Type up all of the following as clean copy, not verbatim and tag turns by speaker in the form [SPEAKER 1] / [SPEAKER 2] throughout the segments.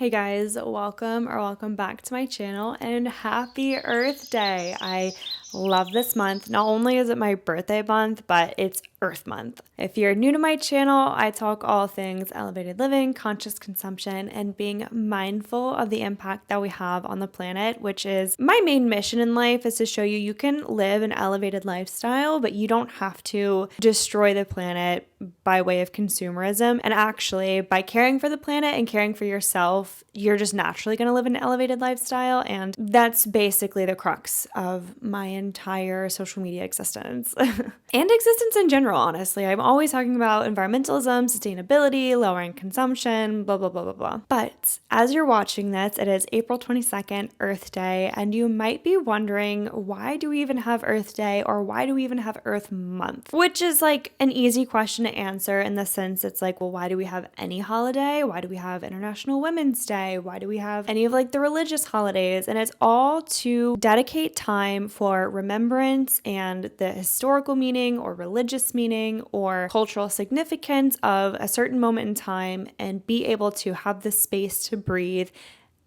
[SPEAKER 1] Hey guys, welcome back to my channel and happy Earth Day. I love this month. Not only is it my birthday month, but it's Earth Month. If you're new to my channel, I talk all things elevated living, conscious consumption, and being mindful of the impact that we have on the planet, which is my main mission in life is to show you can live an elevated lifestyle, but you don't have to destroy the planet by way of consumerism. And actually, by caring for the planet and caring for yourself, you're just naturally going to live an elevated lifestyle. And that's basically the crux of my entire social media existence and existence in general, honestly. I'm always talking about environmentalism, sustainability, lowering consumption, blah, blah, blah, blah, blah. But as you're watching this, it is April 22nd, Earth Day, and you might be wondering, why do we even have Earth Day or why do we even have Earth Month? Which is like an easy question to answer in the sense it's like, well, why do we have any holiday? Why do we have International Women's Day? Why do we have any of like the religious holidays? And it's all to dedicate time for remembrance and the historical meaning or religious meaning or cultural significance of a certain moment in time and be able to have the space to breathe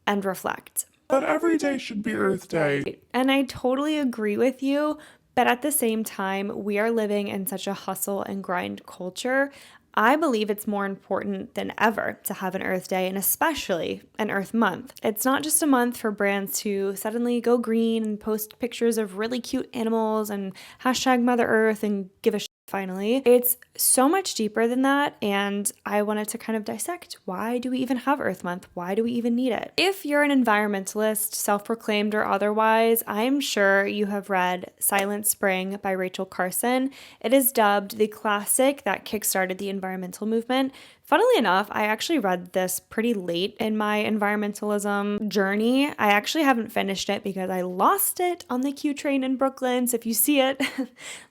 [SPEAKER 1] and reflect.
[SPEAKER 2] But every day should be Earth Day.
[SPEAKER 1] And I totally agree with you, but at the same time, we are living in such a hustle and grind culture. I believe it's more important than ever to have an Earth Day and especially an Earth Month. It's not just a month for brands to suddenly go green and post pictures of really cute animals and hashtag Mother Earth and give a shit finally. It's so much deeper than that, and I wanted to kind of dissect why do we even have Earth Month? Why do we even need it? If you're an environmentalist, self-proclaimed or otherwise, I'm sure you have read Silent Spring by Rachel Carson. It is dubbed the classic that kickstarted the environmental movement. Funnily enough, I actually read this pretty late in my environmentalism journey. I actually haven't finished it because I lost it on the Q train in Brooklyn. So if you see it,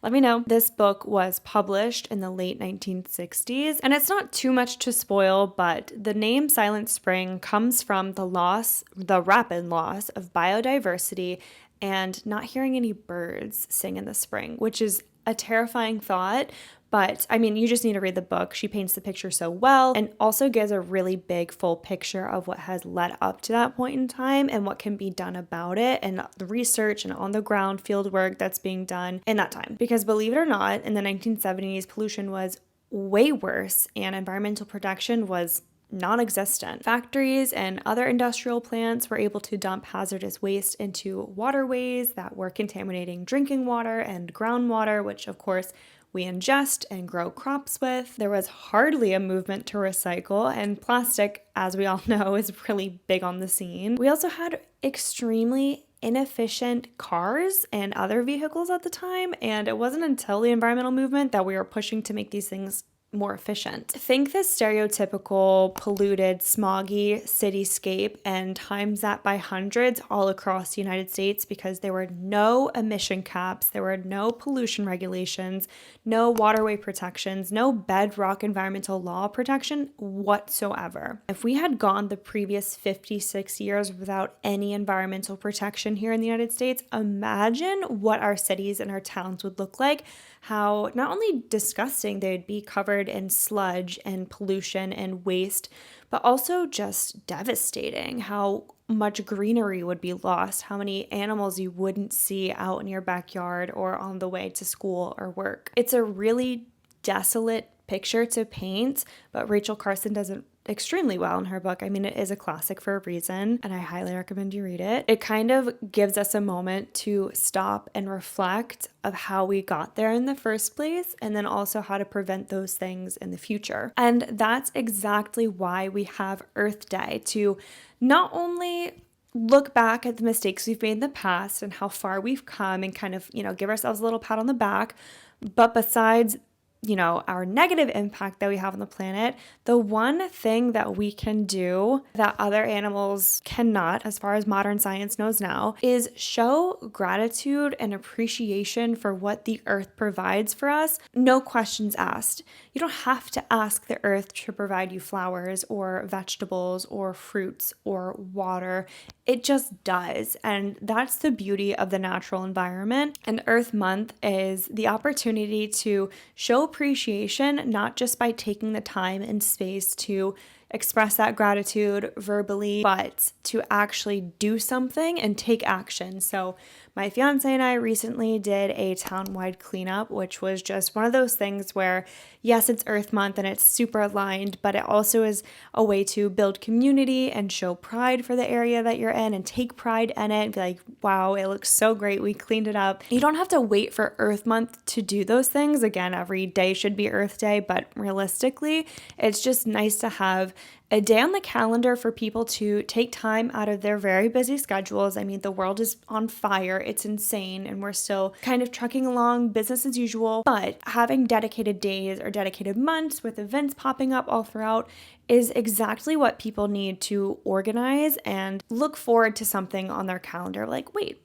[SPEAKER 1] let me know. This book was published in the late 1960s, and it's not too much to spoil, but the name Silent Spring comes from the rapid loss of biodiversity and not hearing any birds sing in the spring, which is a terrifying thought. But I mean, you just need to read the book. She paints the picture so well and also gives a really big full picture of what has led up to that point in time and what can be done about it and the research and on the ground field work that's being done in that time. Because believe it or not, in the 1970s, pollution was way worse and environmental protection was non-existent. Factories and other industrial plants were able to dump hazardous waste into waterways that were contaminating drinking water and groundwater, which of course we ingest and grow crops with. There was hardly a movement to recycle, and plastic, as we all know, is really big on the scene. We also had extremely inefficient cars and other vehicles at the time, and it wasn't until the environmental movement that we were pushing to make these things more efficient. Think this stereotypical polluted, smoggy cityscape and times that by hundreds all across the United States because there were no emission caps, there were no pollution regulations, no waterway protections, no bedrock environmental law protection whatsoever. If we had gone the previous 56 years without any environmental protection here in the United States, imagine what our cities and our towns would look like, how not only disgusting they'd be covered in sludge and pollution and waste, but also just devastating, how much greenery would be lost, how many animals you wouldn't see out in your backyard or on the way to school or work. It's a really desolate picture to paint, but Rachel Carson does it extremely well in her book. I mean, it is a classic for a reason, and I highly recommend you read it. It kind of gives us a moment to stop and reflect of how we got there in the first place, and then also how to prevent those things in the future. And that's exactly why we have Earth Day, to not only look back at the mistakes we've made in the past and how far we've come and kind of, give ourselves a little pat on the back, but besides our negative impact that we have on the planet, the one thing that we can do that other animals cannot, as far as modern science knows now, is show gratitude and appreciation for what the earth provides for us, no questions asked. You don't have to ask the earth to provide you flowers or vegetables or fruits or water. It just does. And that's the beauty of the natural environment. And Earth Month is the opportunity to show appreciation, not just by taking the time and space to express that gratitude verbally, but to actually do something and take action. So my fiance and I recently did a town-wide cleanup, which was just one of those things where, yes, it's Earth Month and it's super aligned, but it also is a way to build community and show pride for the area that you're in and take pride in it and be like, wow, it looks so great. We cleaned it up. You don't have to wait for Earth Month to do those things. Again, every day should be Earth Day, but realistically, it's just nice to have a day on the calendar for people to take time out of their very busy schedules. I mean, the world is on fire. It's insane. And we're still kind of trucking along business as usual. But having dedicated days or dedicated months with events popping up all throughout is exactly what people need to organize and look forward to something on their calendar. Like, wait,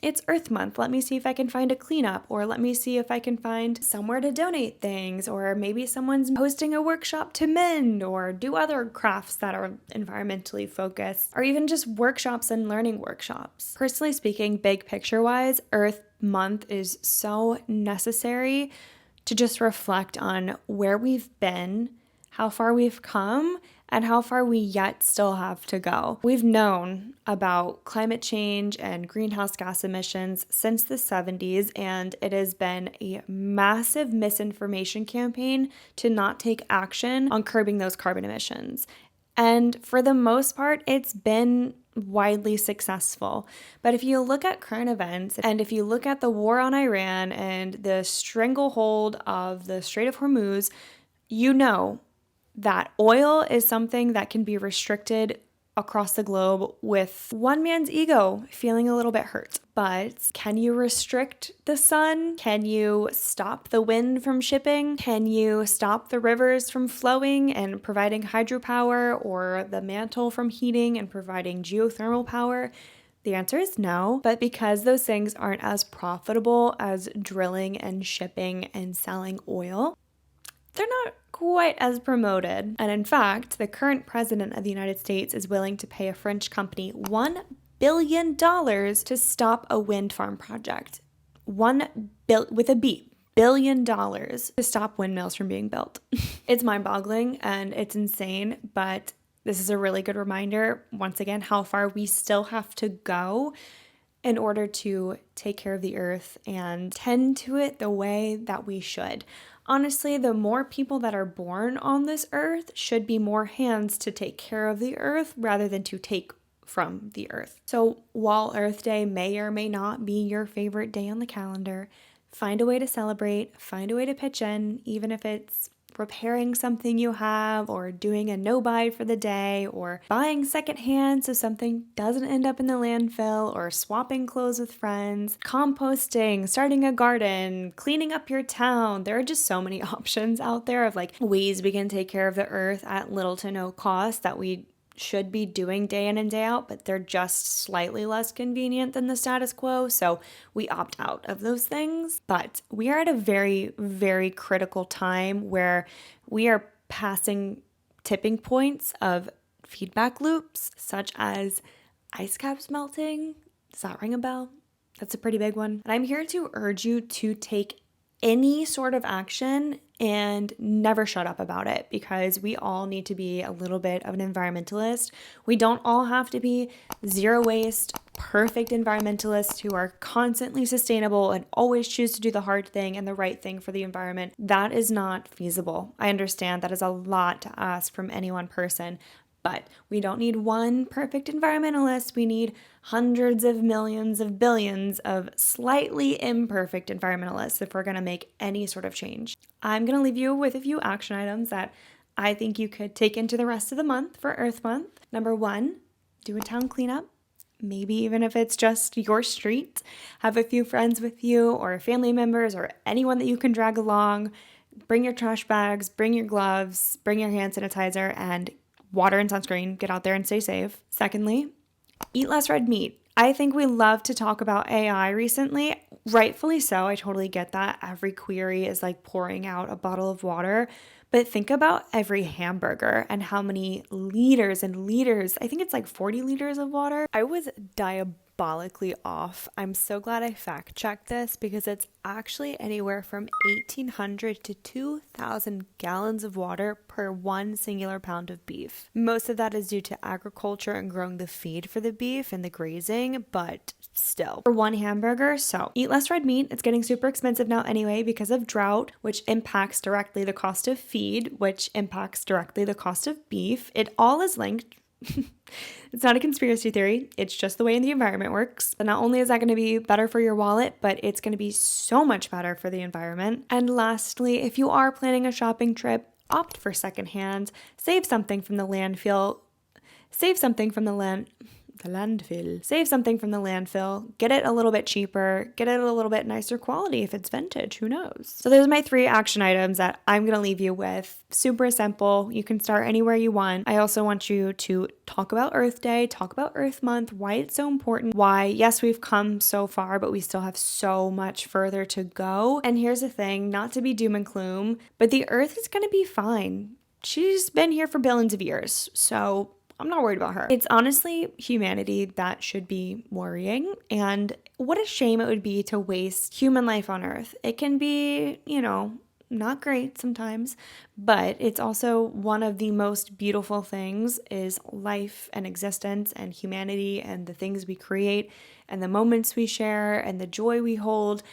[SPEAKER 1] it's Earth Month. Let me see if I can find a cleanup, or let me see if I can find somewhere to donate things, or maybe someone's hosting a workshop to mend or do other crafts that are environmentally focused, or even just workshops and learning workshops. Personally speaking, big picture wise, Earth Month is so necessary to just reflect on where we've been, how far we've come, and how far we yet still have to go. We've known about climate change and greenhouse gas emissions since the 70s, and it has been a massive misinformation campaign to not take action on curbing those carbon emissions. And for the most part, it's been widely successful. But if you look at current events, and if you look at the war on Iran and the stranglehold of the Strait of Hormuz, you know that oil is something that can be restricted across the globe with one man's ego feeling a little bit hurt. But can you restrict the sun? Can you stop the wind from shipping? Can you stop the rivers from flowing and providing hydropower, or the mantle from heating and providing geothermal power? The answer is no, but because those things aren't as profitable as drilling and shipping and selling oil, they're not quite as promoted. And in fact, the current president of the United States is willing to pay a French company $1 billion to stop a wind farm project. With a B, $1 billion to stop windmills from being built. It's mind-boggling and it's insane, but this is a really good reminder, once again, how far we still have to go in order to take care of the earth and tend to it the way that we should. Honestly, the more people that are born on this earth should be more hands to take care of the earth rather than to take from the earth. So while Earth Day may or may not be your favorite day on the calendar, find a way to celebrate, find a way to pitch in, even if it's repairing something you have, or doing a no-buy for the day, or buying secondhand so something doesn't end up in the landfill, or swapping clothes with friends, composting, starting a garden, cleaning up your town. There are just so many options out there of like ways we can take care of the earth at little to no cost that we should be doing day in and day out, but they're just slightly less convenient than the status quo, so we opt out of those things. But we are at a very, very critical time where we are passing tipping points of feedback loops, such as ice caps melting. Does that ring a bell? That's a pretty big one. And I'm here to urge you to take any sort of action and never shut up about it, because we all need to be a little bit of an environmentalist. We don't all have to be zero waste, perfect environmentalists who are constantly sustainable and always choose to do the hard thing and the right thing for the environment. That is not feasible. I understand that is a lot to ask from any one person, but we don't need one perfect environmentalist. We need hundreds of millions of billions of slightly imperfect environmentalists if we're going to make any sort of change. I'm going to leave you with a few action items that I think you could take into the rest of the month for Earth Month. Number 1, do a town cleanup. Maybe even if it's just your street, have a few friends with you or family members or anyone that you can drag along. Bring your trash bags, bring your gloves, bring your hand sanitizer, and water and sunscreen. Get out there and stay safe. Secondly, eat less red meat. I think we love to talk about AI recently. Rightfully so. I totally get that. Every query is like pouring out a bottle of water. But think about every hamburger and how many liters and liters, I think it's like 40 liters of water. I was diabolically off. I'm so glad I fact checked this because it's actually anywhere from 1,800 to 2,000 gallons of water per one singular pound of beef. Most of that is due to agriculture and growing the feed for the beef and the grazing, but still. For one hamburger, so eat less red meat. It's getting super expensive now anyway because of drought, which impacts directly the cost of feed, which impacts directly the cost of beef. It all is linked. It's not a conspiracy theory. It's just the way the environment works. But not only is that going to be better for your wallet, but it's going to be so much better for the environment. And lastly, if you are planning a shopping trip, opt for secondhand. Save something from the landfill. Save something from the landfill. Save something from the landfill. Get it a little bit cheaper. Get it a little bit nicer quality if it's vintage. Who knows? So those are my 3 action items that I'm going to leave you with. Super simple. You can start anywhere you want. I also want you to talk about Earth Day, talk about Earth Month, why it's so important, why, yes, we've come so far, but we still have so much further to go. And here's the thing, not to be doom and gloom, but the Earth is going to be fine. She's been here for billions of years. So I'm not worried about her. It's honestly humanity that should be worrying. And what a shame it would be to waste human life on Earth. It can be, not great sometimes, but it's also one of the most beautiful things is life and existence and humanity and the things we create and the moments we share and the joy we hold,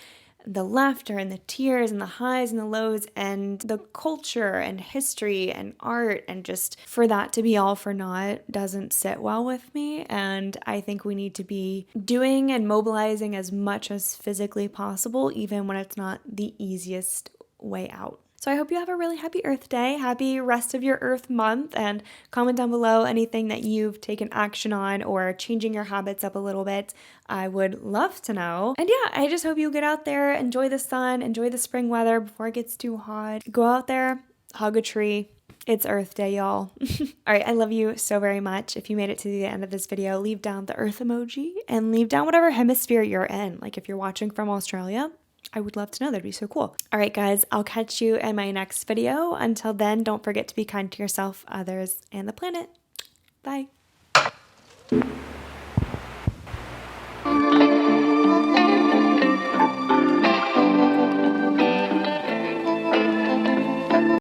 [SPEAKER 1] the laughter and the tears and the highs and the lows and the culture and history and art, and just for that to be all for naught doesn't sit well with me. And I think we need to be doing and mobilizing as much as physically possible, even when it's not the easiest way out. So I hope you have a really happy Earth Day, happy rest of your Earth Month, and comment down below anything that you've taken action on or changing your habits up a little bit. I would love to know. And yeah, I just hope you get out there, enjoy the sun, enjoy the spring weather before it gets too hot. Go out there, hug a tree. It's Earth Day, y'all. All right, I love you so very much. If you made it to the end of this video, leave down the Earth emoji and leave down whatever hemisphere you're in. Like if you're watching from Australia, I would love to know. That'd be so cool. All right, guys, I'll catch you in my next video. Until then, don't forget to be kind to yourself, others, and the planet. Bye.